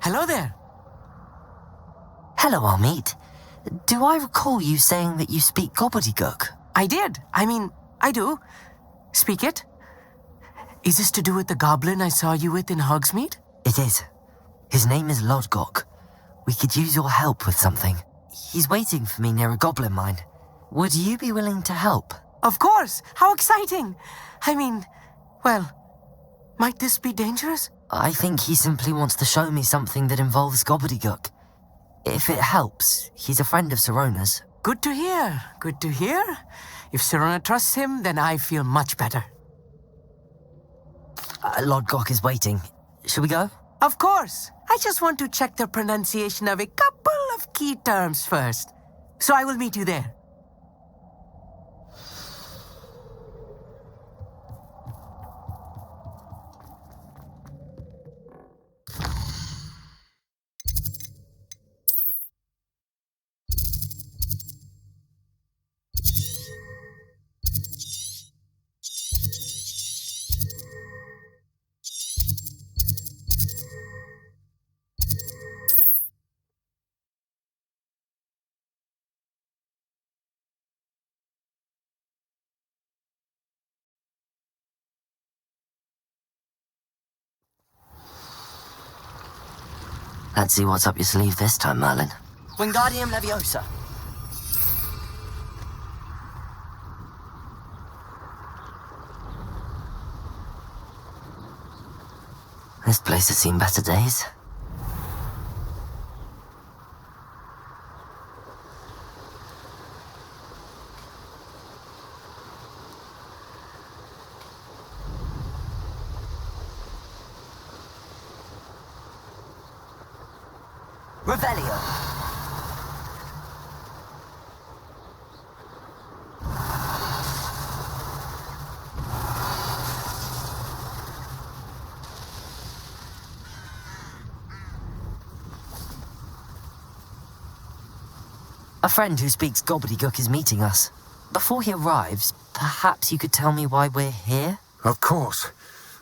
Hello there. Hello, Amit. Do I recall you saying that you speak Gobbledegook? I did. I do. Speak it. Is this to do with the goblin I saw you with in Hogsmeade? It is. His name is Lodgok. We could use your help with something. He's waiting for me near a goblin mine. Would you be willing to help? Of course. How exciting. Well, might this be dangerous? I think he simply wants to show me something that involves Gobbledegook. If it helps, he's a friend of Sirona's. Good to hear. Good to hear. If Sirona trusts him, then I feel much better. Lodgok is waiting. Should we go? Of course. I just want to check the pronunciation of a couple of key terms first. So I will meet you there. Let's see what's up your sleeve this time, Merlin. Wingardium Leviosa. This place has seen better days. Revelio. A friend who speaks Gobbledegook is meeting us. Before he arrives, perhaps you could tell me why we're here? Of course.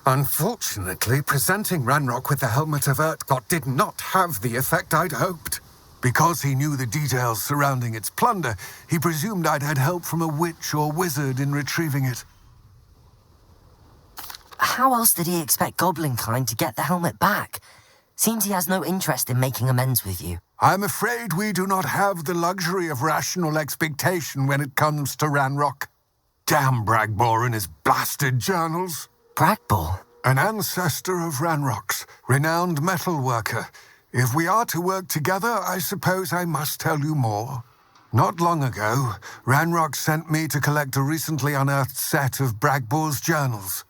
Unfortunately, presenting Ranrok with the Helmet of Urtkot did not have the effect I'd hoped. Because he knew the details surrounding its plunder, he presumed I'd had help from a witch or wizard in retrieving it. How else did he expect Goblinkind to get the helmet back? Seems he has no interest in making amends with you. I'm afraid we do not have the luxury of rational expectation when it comes to Ranrok. Damn Bragbor and his blasted journals. Bragbor? An ancestor of Ranrock's, renowned metalworker. If we are to work together, I suppose I must tell you more. Not long ago, Ranrock sent me to collect a recently unearthed set of Bragbor's journals.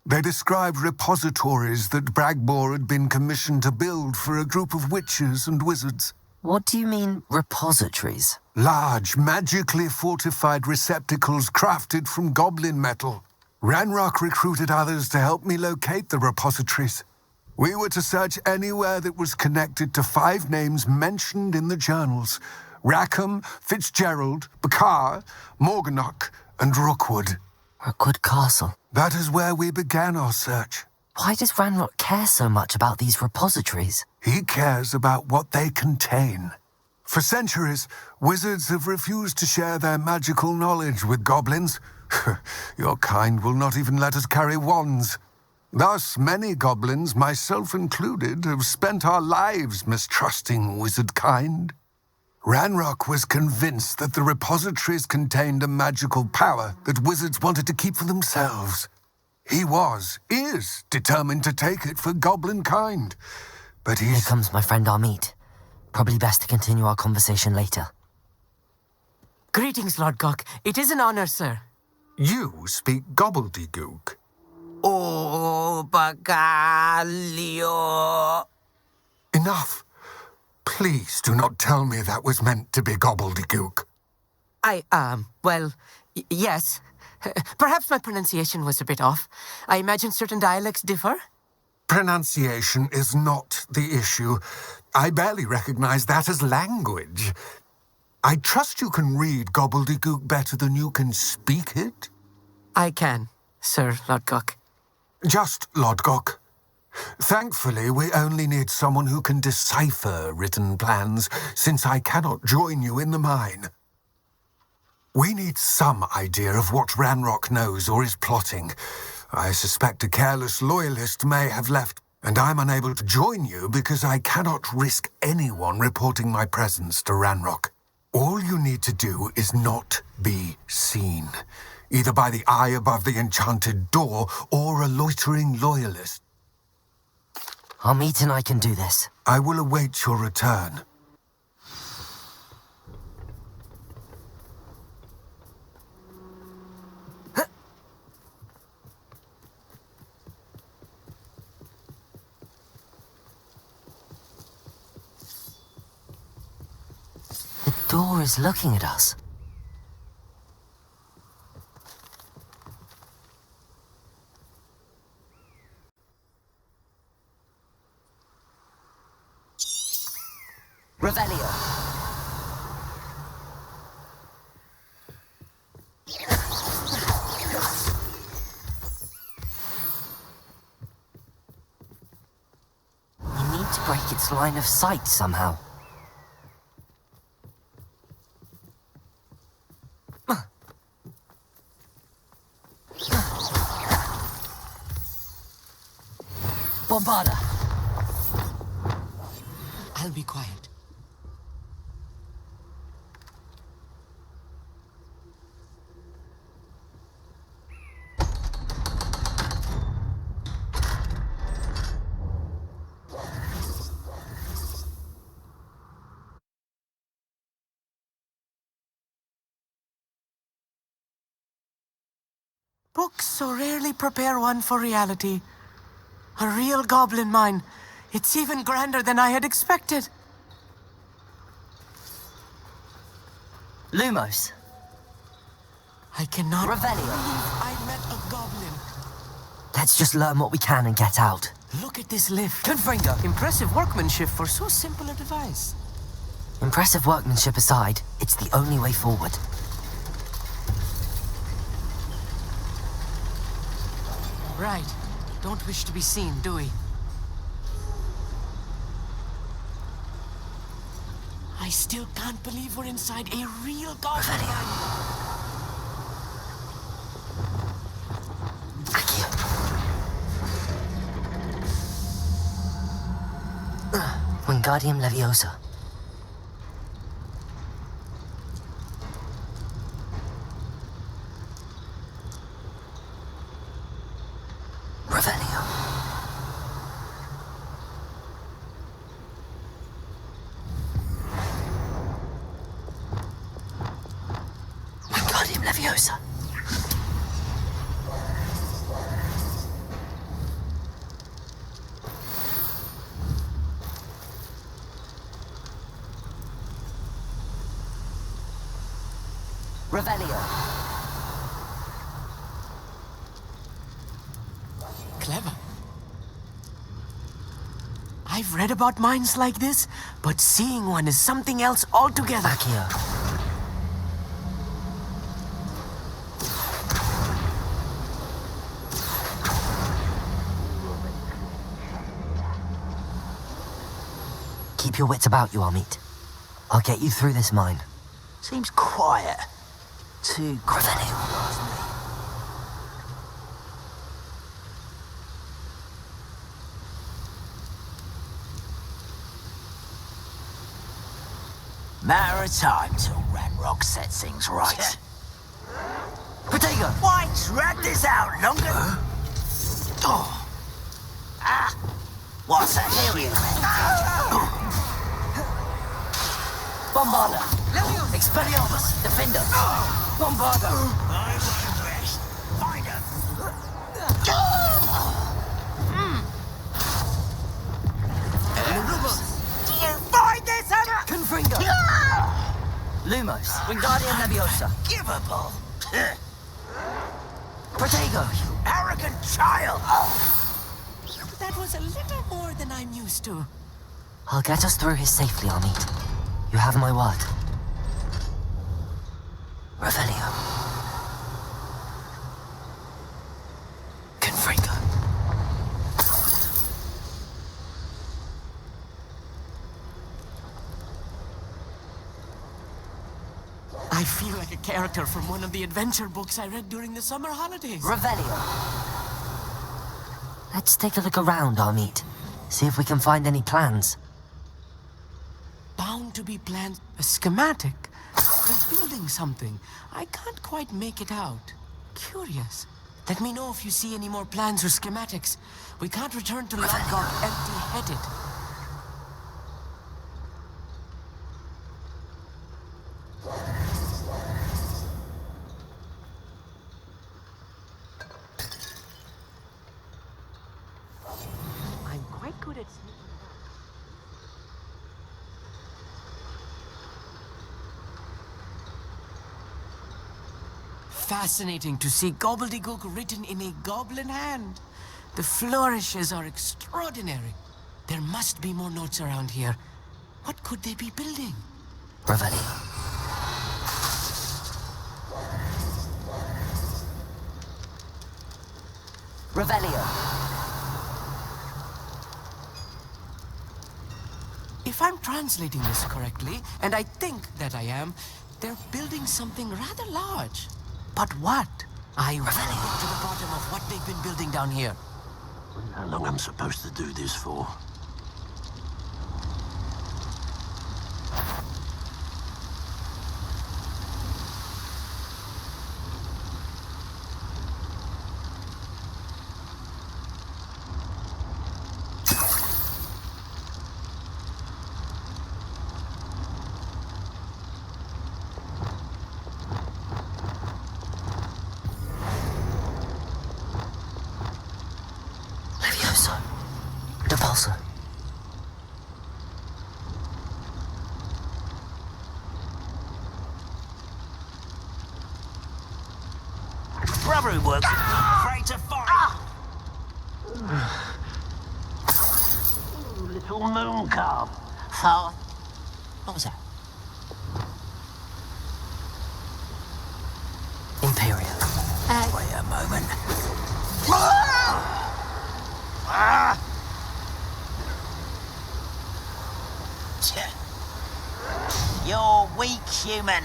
They described repositories that Bragbor had been commissioned to build for a group of witches and wizards. What do you mean, repositories? Large, magically fortified receptacles crafted from goblin metal. Ranrok recruited others to help me locate the repositories. We were to search anywhere that was connected to 5 names mentioned in the journals: Rackham, Fitzgerald, Bakar, Morganach, and Rookwood. Rookwood Castle. That is where we began our search. Why does Ranrok care so much about these repositories? He cares about what they contain. For centuries, wizards have refused to share their magical knowledge with goblins. Your kind will not even let us carry wands. Thus, many goblins, myself included, have spent our lives mistrusting wizard kind. Ranrok was convinced that the repositories contained a magical power that wizards wanted to keep for themselves. He is determined to take it for goblin kind. But Here comes my friend Amit. Probably best to continue our conversation later. Greetings, Lord Gok. It is an honor, sir. You speak Gobbledegook. Oh, Bagalio. Enough. Please do not tell me that was meant to be Gobbledegook. Yes. Perhaps my pronunciation was a bit off. I imagine certain dialects differ. Pronunciation is not the issue. I barely recognize that as language. I trust you can read Gobbledegook better than you can speak it? I can, Sir Lodgok. Just Lodgok. Thankfully, we only need someone who can decipher written plans, since I cannot join you in the mine. We need some idea of what Ranrok knows or is plotting. I suspect a careless loyalist may have left, and I'm unable to join you because I cannot risk anyone reporting my presence to Ranrok. All you need to do is not be seen, either by the eye above the enchanted door or a loitering loyalist. Amit and I can do this. I will await your return. The door is looking at us. Revelio. We need to break its line of sight somehow. Bombarda. I'll be quiet. Books so rarely prepare one for reality. A real goblin mine. It's even grander than I had expected. Lumos. I cannot Revelio. believe I met a goblin. Let's just learn what we can and get out. Look at this lift. Confringo. Impressive workmanship for so simple a device. Impressive workmanship aside, it's the only way forward. Right. Don't wish to be seen, do we? I still can't believe we're inside a real goblin mine. Accio. Wingardium Leviosa. Revelio. Wingardium Leviosa. Revelio. Clever. I've read about mines like this, but seeing one is something else altogether. Accio. Keep your wits about you, Amit. I'll get you through this mine. Seems quiet. Too Revelio. matter of time till Ranrok sets things right. Protego! Why drag this out longer? Oh. Ah! What's that here? Bombarda! Expelliarmus! Defender! Bombarda! I won't rest. Find him! Do you find this, Anna? Confringo! Lumos! Wingardium Leviosa! Unforgivable! Protego! Arrogant child! That was a little more than I'm used to. I'll get us through here safely, Amit. You have my word. Revelio. Confringo. I feel like a character from one of the adventure books I read during the summer holidays. Revelio. Let's take a look around, Amit. See if we can find any plans. Bound to be plans. A schematic. They're building something. I can't quite make it out. Curious. Let me know if you see any more plans or schematics. We can't return to Ranrok empty-headed. I'm quite good at sneaking around. Fascinating to see Gobbledegook written in a goblin hand. The flourishes are extraordinary. There must be more notes around here. What could they be building? Revelio. Revelio. If I'm translating this correctly, and I think that I am, they're building something rather large. But what? I really get to the bottom of what they've been building down here. How long I'm supposed to do this for? Levioso. Depulso. Brother who works with me, afraid to fight. Ooh, little moon calf. Heart. What was that? Imperial. Wait a moment. You're weak, human.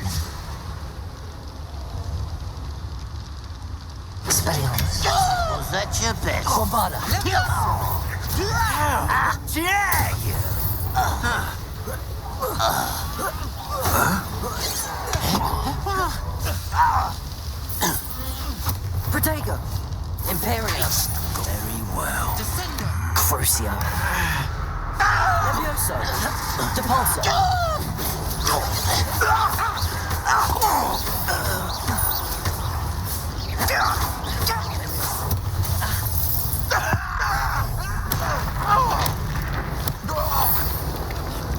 Expelliarmus. Was that your best? Bombarda. How dare you! Protego. Imperial. Very well. Defender! Crucio. Levioso. Depulso.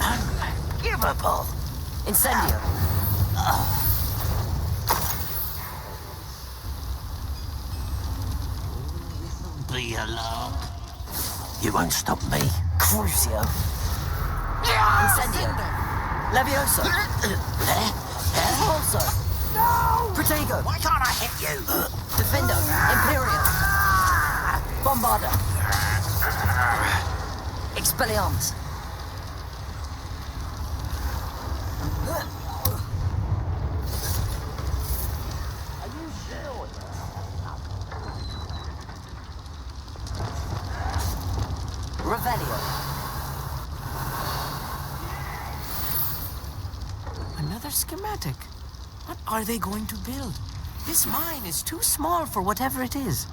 Unforgivable. Incendio. Be alarmed. You won't stop me. Crucio. Incendio. Levioso. Depulso. Protego. Why can't I hit you? Defender. Imperial. Bombarda. Expelliarmus. Revelio. Another schematic. What are they going to build? This mine is too small for whatever it is.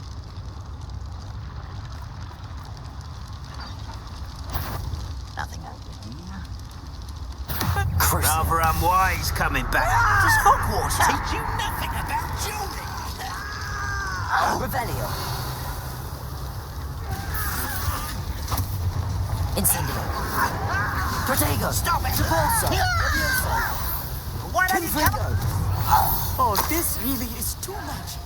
Nothing over here. Crucio. Rather unwise coming back. Does Hogwarts teach you nothing about building? Revelio. Incendio. Protego. Stop it! Depulso. Levioso. Why don't you come? Confringo. Oh, this really is too much.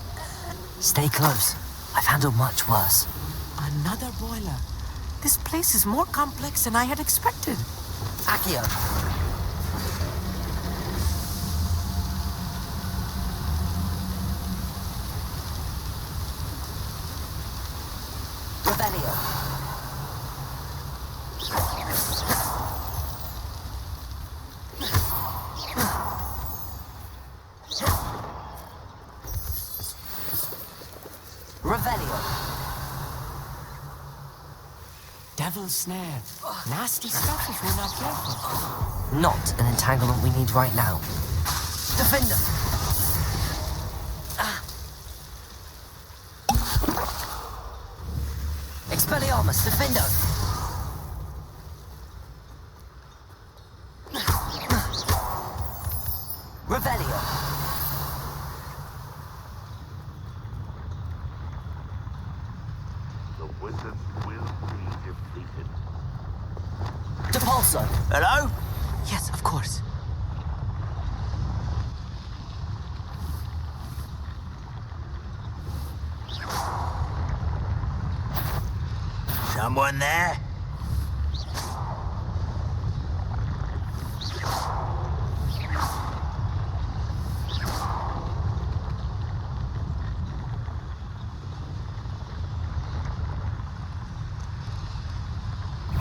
Stay close. I've handled much worse. Another boiler. This place is more complex than I had expected. Accio. Revelio. Revelio. Devil's snare. Nasty stuff if we're not careful. Not an entanglement we need right now. Defender. Expelliarmus, Defender. Revelio. The wizards will be defeated. Depulso. Hello? Yes, of course. Someone there?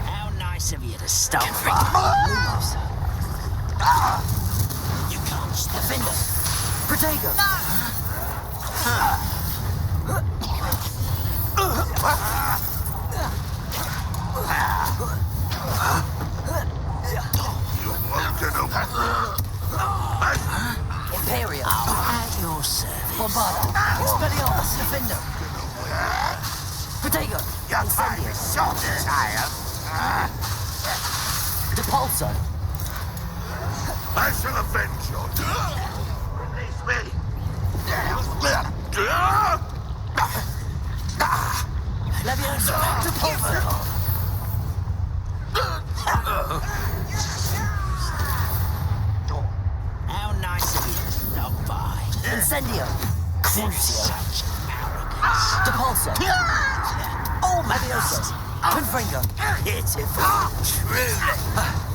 How nice of you to stop by. You can't stop Defender. Protego. You won't get away. Imperial. At your service. Bombarda. Expelliarmus, Defender. Protego. Incendio. So tired. Depulso. I shall avenge your death. Release me. Levioso. Depulso. How nice of you to stop by. Incendio. Crucio. Depulso. Oh, Levioso. Confringo. pitiful. Truly.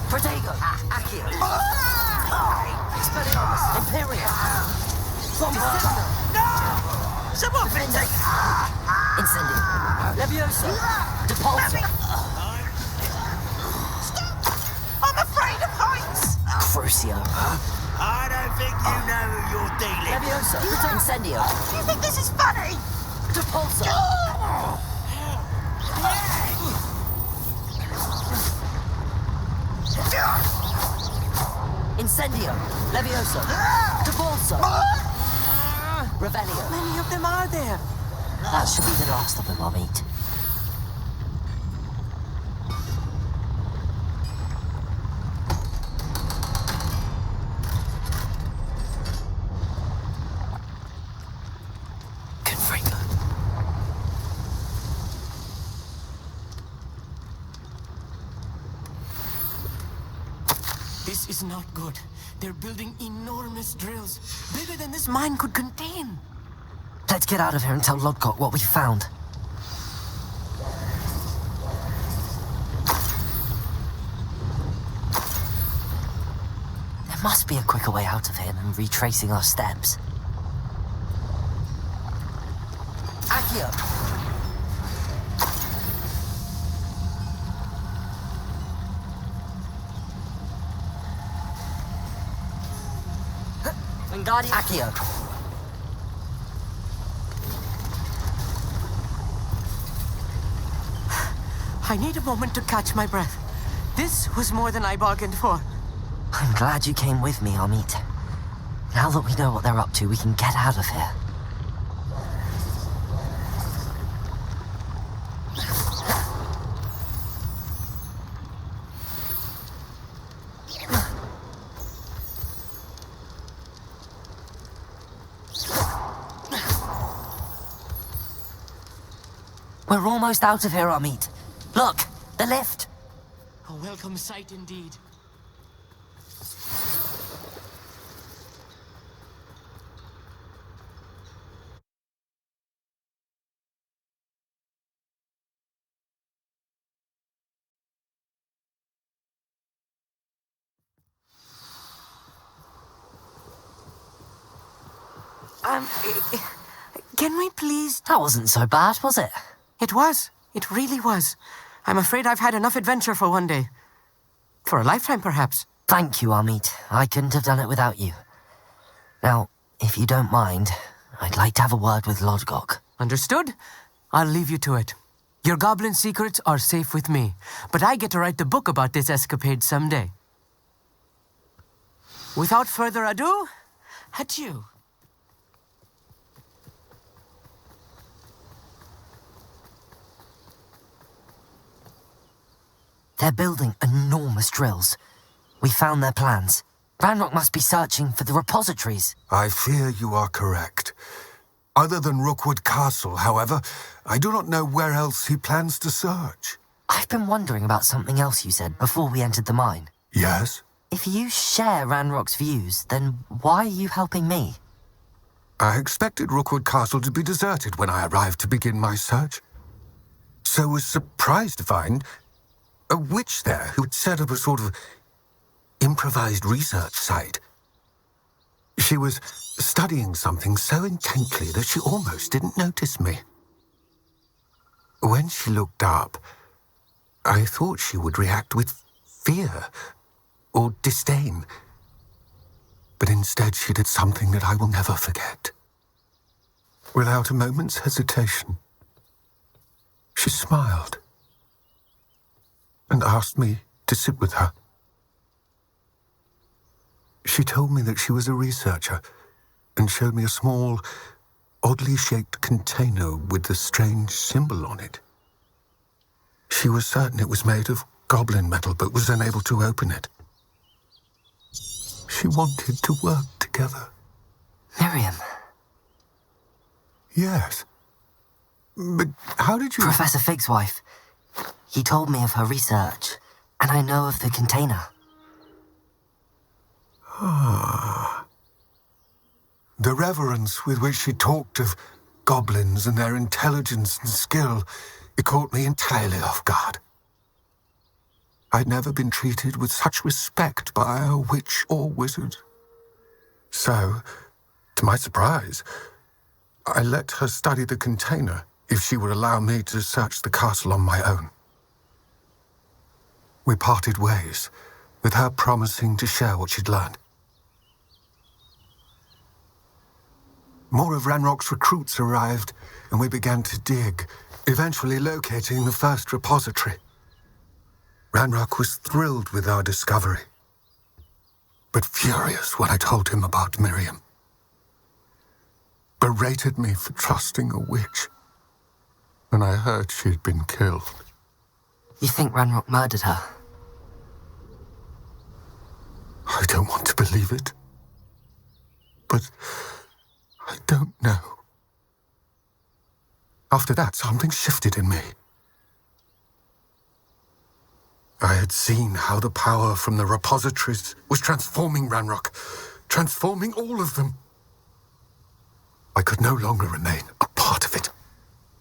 Protego. Accio. Expelliarmus. Imperial. Bombarda. Someone been taken. Incendio. Levioso. Depulso. I'm afraid of heights. Crucio. I don't think you know who you're dealing with. Levioso. Incendio. Do you think this is funny? Depulso. Incendio. Levioso. Depulso. Revelio. Many of them are there. That should be the last of them I'll meet. Confringo. This is not good. They're building enormous drills, bigger than this mine could contain. Let's get out of here and tell Lodgok what we found. There must be a quicker way out of here than retracing our steps. Accio! Wingardium Accio! I need a moment to catch my breath. This was more than I bargained for. I'm glad you came with me, Amit. Now that we know what they're up to, we can get out of here. We're almost out of here, Amit. Look, the lift. A welcome sight indeed. Can we please... That wasn't so bad, was it? It was. It really was. I'm afraid I've had enough adventure for one day. For a lifetime, perhaps. Thank you, Amit. I couldn't have done it without you. Now, if you don't mind, I'd like to have a word with Lodgok. Understood? I'll leave you to it. Your goblin secrets are safe with me, but I get to write the book about this escapade someday. Without further ado, adieu. They're building enormous drills. We found their plans. Ranrok must be searching for the repositories. I fear you are correct. Other than Rookwood Castle, however, I do not know where else he plans to search. I've been wondering about something else you said before we entered the mine. Yes? If you share Ranrock's views, then why are you helping me? I expected Rookwood Castle to be deserted when I arrived to begin my search. So was surprised to find a witch there who had set up a sort of improvised research site. She was studying something so intently that she almost didn't notice me. When she looked up, I thought she would react with fear or disdain. But instead she did something that I will never forget. Without a moment's hesitation, she smiled and asked me to sit with her. She told me that she was a researcher and showed me a small, oddly shaped container with a strange symbol on it. She was certain it was made of goblin metal, but was unable to open it. She wanted to work together. Miriam. Yes. But how did you... Professor Fig's wife. He told me of her research, and I know of the container. The reverence with which she talked of goblins and their intelligence and skill, it caught me entirely off guard. I'd never been treated with such respect by a witch or wizard. So, to my surprise, I let her study the container if she would allow me to search the castle on my own. We parted ways, with her promising to share what she'd learned. More of Ranrock's recruits arrived, and we began to dig, eventually locating the first repository. Ranrock was thrilled with our discovery, but furious when I told him about Miriam. Berated me for trusting a witch, and I heard she'd been killed. You think Ranrock murdered her? I don't want to believe it, but I don't know. After that, something shifted in me. I had seen how the power from the repositories was transforming Ranrock, transforming all of them. I could no longer remain a part of it.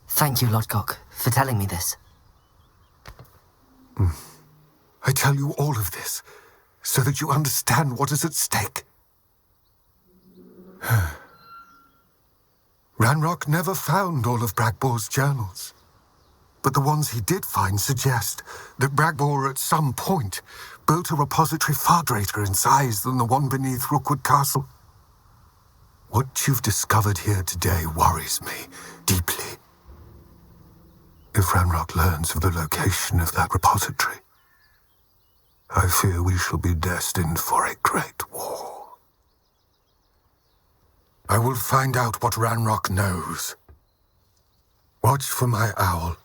Thank you, Lodgok, for telling me this. I tell you all of this so that you understand what is at stake. Ranrock never found all of Bragbor's journals, but the ones he did find suggest that Bragbor at some point built a repository far greater in size than the one beneath Rookwood Castle. What you've discovered here today worries me deeply. If Ranrock learns of the location of that repository, I fear we shall be destined for a great war. I will find out what Ranrock knows. Watch for my owl